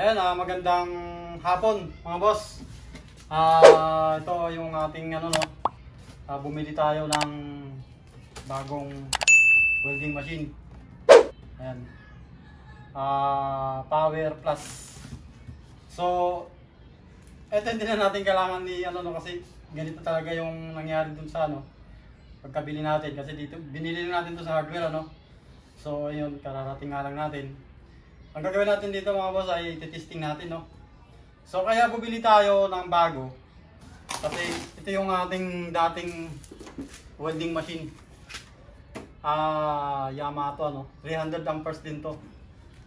Ayan, magandang hapon mga boss. Ito yung ating bumili tayo ng bagong welding machine. Ayan. Power Plus. So, ito hindi na natin kailangan ni kasi ganito talaga yung nangyari dun sa pagkabili natin kasi dito binili natin to sa hardware So, ayun, kararating nga lang natin. Ang gagawin natin dito mga boss ay testing natin So kaya bumili tayo ng bago kasi ito yung ating dating welding machine. Yamaha 300 amperes din to.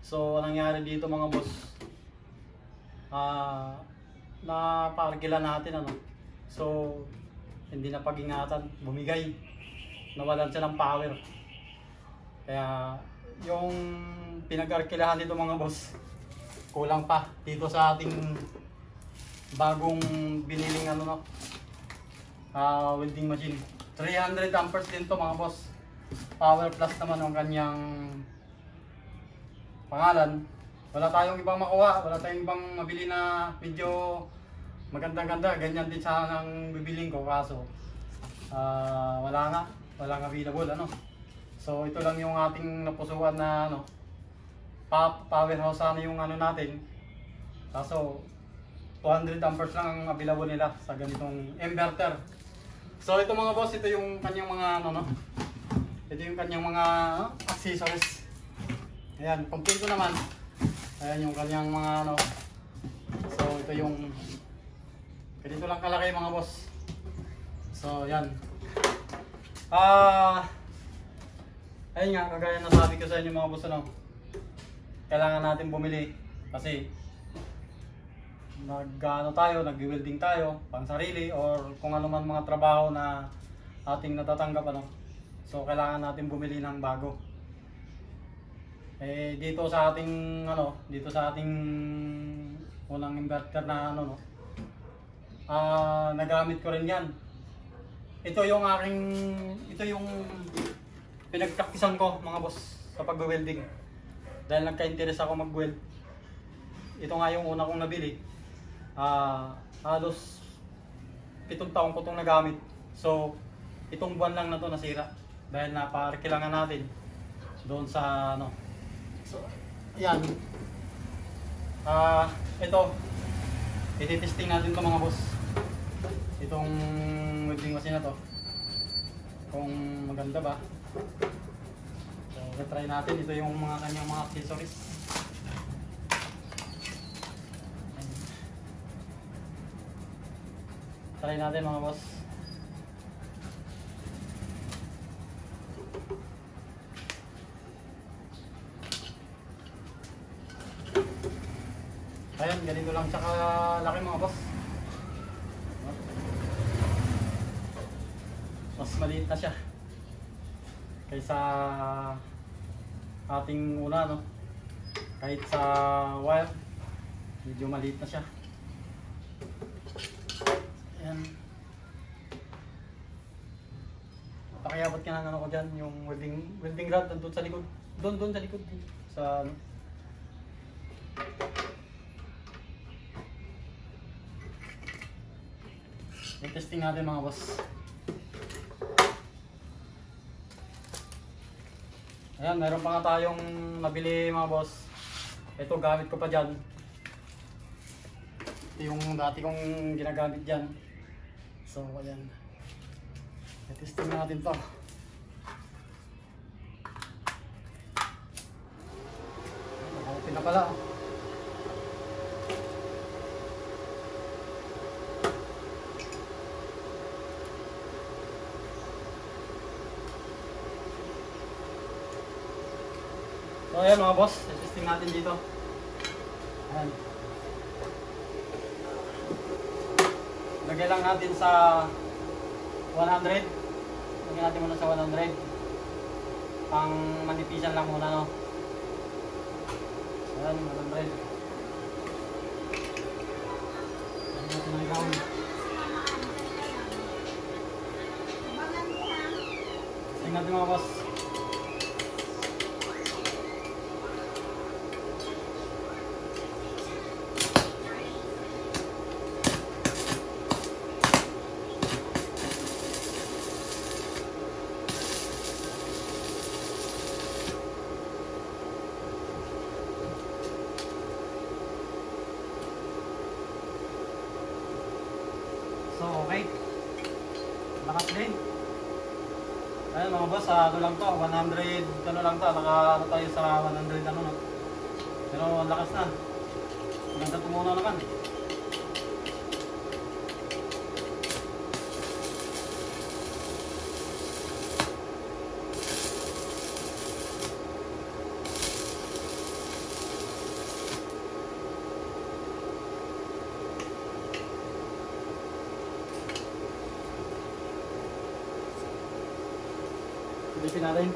So anong nangyari dito mga boss? Naparkilan natin So hindi na pag-ingatan, bumigay. Nawalan siya ng power. Kaya yung pinag-arkilahan nito mga boss, kulang pa dito sa ating bagong biniling welding machine. 300 amperes din to mga boss. Power Plus naman ang kanyang pangalan. Wala tayong ibang makuha, wala tayong ibang mabili na medyo magandang-ganda. Ganyan din sana ang bibiling ko kaso walang available So ito lang yung ating napusuan na powerhouse yung natin. Kaso 200 amperes lang ang available nila sa ganitong inverter. So ito mga boss, ito yung kanyang mga ito yung kanyang mga accessories. Ayan, kompleto naman. Ayan yung kanyang mga So ito yung ganito lang kalaki mga boss. So yan. Ayun nga, kagaya na sabi ko sa inyo mga boss, kailangan natin bumili kasi nag-welding tayo, pang sarili or kung ano man mga trabaho na ating natatanggap So kailangan natin bumili ng bago. Dito sa ating unang inverter na nagamit ko rin 'yan. Ito yung pinagpraktisan ko mga boss sa pag-welding. Dahil nagka-interest ako mag-weld. Ito nga yung una kong nabili. Halos 7 taon ko itong nagamit. So, itong buwan lang na to nasira. Dahil napakilangan natin doon sa So, yan. Ito. Ititesting natin to mga boss. Itong welding machine na to. Kung maganda ba. So, try natin. Ito yung kanyang mga accessories. Try natin mga boss. Ayan, ganito lang tsaka laki mga boss. Mas maliit na siya kaysa ating una kahit sa wire medyo maliit na siya. Ayan, pakiabot ka na ko dyan yung welding rod doon sa likod, doon sa likod sa i-testing natin mga boss. Ayan, meron pa nga tayong nabili mga boss. Ito gamit ko pa dyan. Ito yung dati kong ginagamit dyan. So ayan, i-testing natin to. Naka-open na pala. So ayan mga boss, testing natin dito. Ayan. Lagay lang natin sa 100. Lagay natin muna sa 100. Pang manipisan lang muna Ayan, 100. Ayan natin ang gawin. Testing natin mga boss. So, okay. Lakas din. Ayun mga boss, ano lang to, 100, ano lang to, ano tayo sa 100 ano no. Pero ang lakas na. Maganda tumunaw naman. Silipin natin.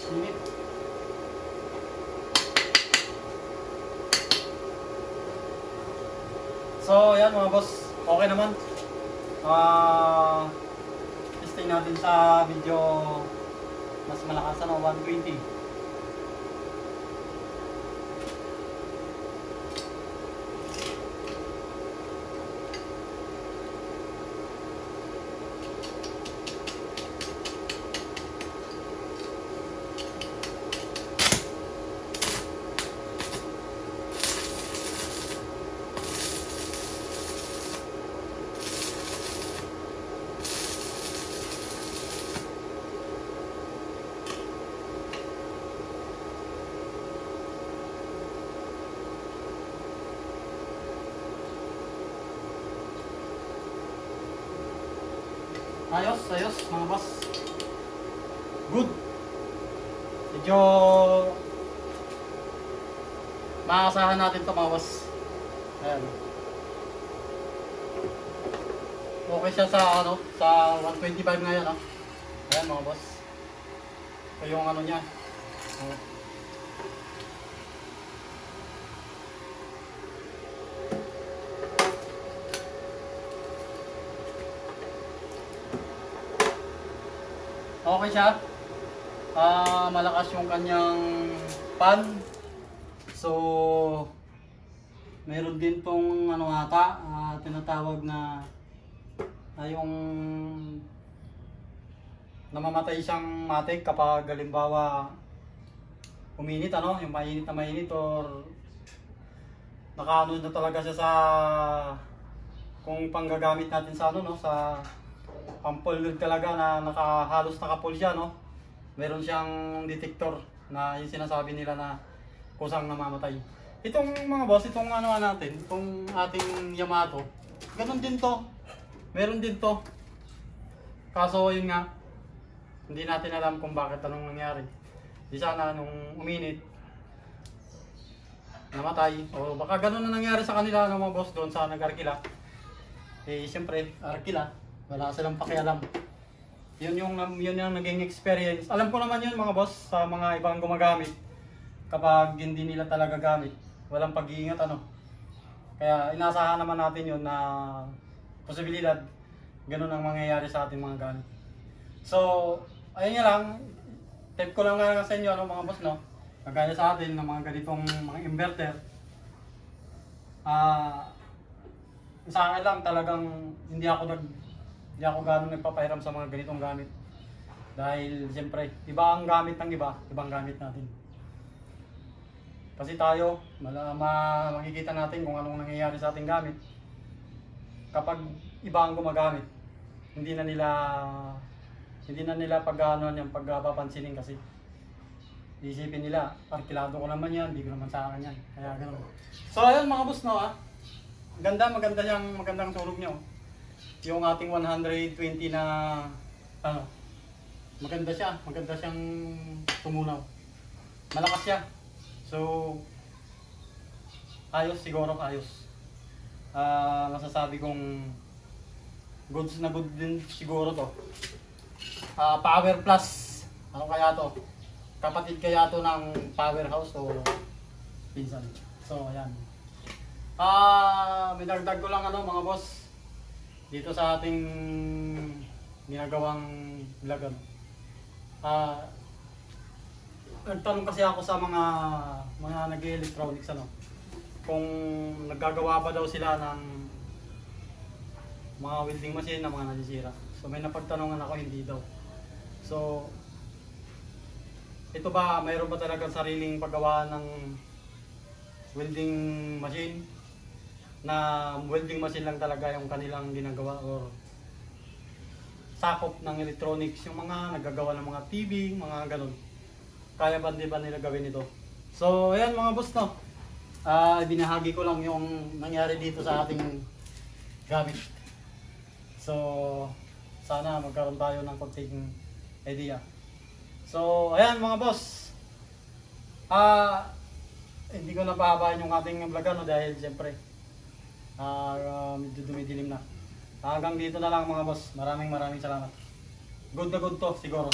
Init. So, yan mga boss. Okay naman. Testing natin sa video mas malakas na 120. Ayos mga boss. Good. Medyo maasahan natin to mga boss. Ayan. Okay siya sa ano, sa 125 ngayon, no? Ayan mga boss. Ito yung ano niya. Okay siya. Malakas yung kanyang pan. So, meron din tong ano ata, tinatawag na yung namamatay siyang matik kapag halimbawa uminit, ano, yung mainit na mainit or nakaano na talaga siya sa kung panggagamit natin sa ano, no, sa pang-full load talaga na halos naka-full siya, no? Meron siyang detector na yung sinasabi nila na kusang namamatay. Itong mga boss, itong ano natin, itong ating Yamato, ganun din to. Meron din to. Kaso yun nga, hindi natin alam kung bakit anong nangyari. Di sana nung uminit, namatay. O baka ganun na nangyari sa kanila ng mga boss doon sa nag-arkila. Eh siyempre, arkila. Wala silang pakialam. Yun yung naging experience. Alam ko naman yun mga boss sa mga ibang gumagamit. Kapag hindi nila talaga gamit, walang pag-iingat, ano. Kaya inasahan naman natin yun na posibilidad ganun ang mangyayari sa ating mga gamit. So, ayun nga lang. Tip ko lang nga sa inyo, ano, mga boss, no. Kagaya sa atin ng mga ganitong mga inverter. Sa akin lang talagang hindi ako gano'ng nagpapahiram sa mga ganitong gamit. Dahil siyempre, iba ang gamit ng iba, ibang gamit natin. Kasi tayo, makikita natin kung anong nangyayari sa ating gamit. Kapag iba ang gumagamit, hindi na nila pagpapansinin kasi isipin nila, arkilado ko naman yan, hindi ko naman sa akin yan. Kaya gano'n. So ayun mga boss, no, magandang tulog nyo. Yung ating 120 na ano, maganda siyang tumunaw. Malakas siya. So ayos. Masasabi kong goods na good din siguro to. Power Plus. Ano kaya to? Kapatid kaya to ng Powerhouse o pinsan. So ayan. May dagdag ko lang ano mga boss. Dito sa ating ginagawang vlog. Nagtanong kasi ako sa mga nag-electronics, ano, kung naggagawa ba daw sila mga welding machine na mga nasisira. So may napagtanungan ako, hindi daw. So ito ba, mayroon ba talagang sariling paggawa ng welding machine? Na welding machine lang talaga yung kanilang ginagawa or sakop ng electronics, yung mga nagagawa ng mga TV, mga ganun. Kaya ba di ba nila gawin ito? So ayan mga boss, no, binahagi ko lang yung nangyari dito sa ating gamit. So sana magkaroon tayo ng konting idea. So ayan mga boss, hindi ko na pahabain yung ating vlog, no, dahil siyempre medyo dumidilim na. Hanggang dito na lang mga boss. Maraming salamat. Good na good to siguro.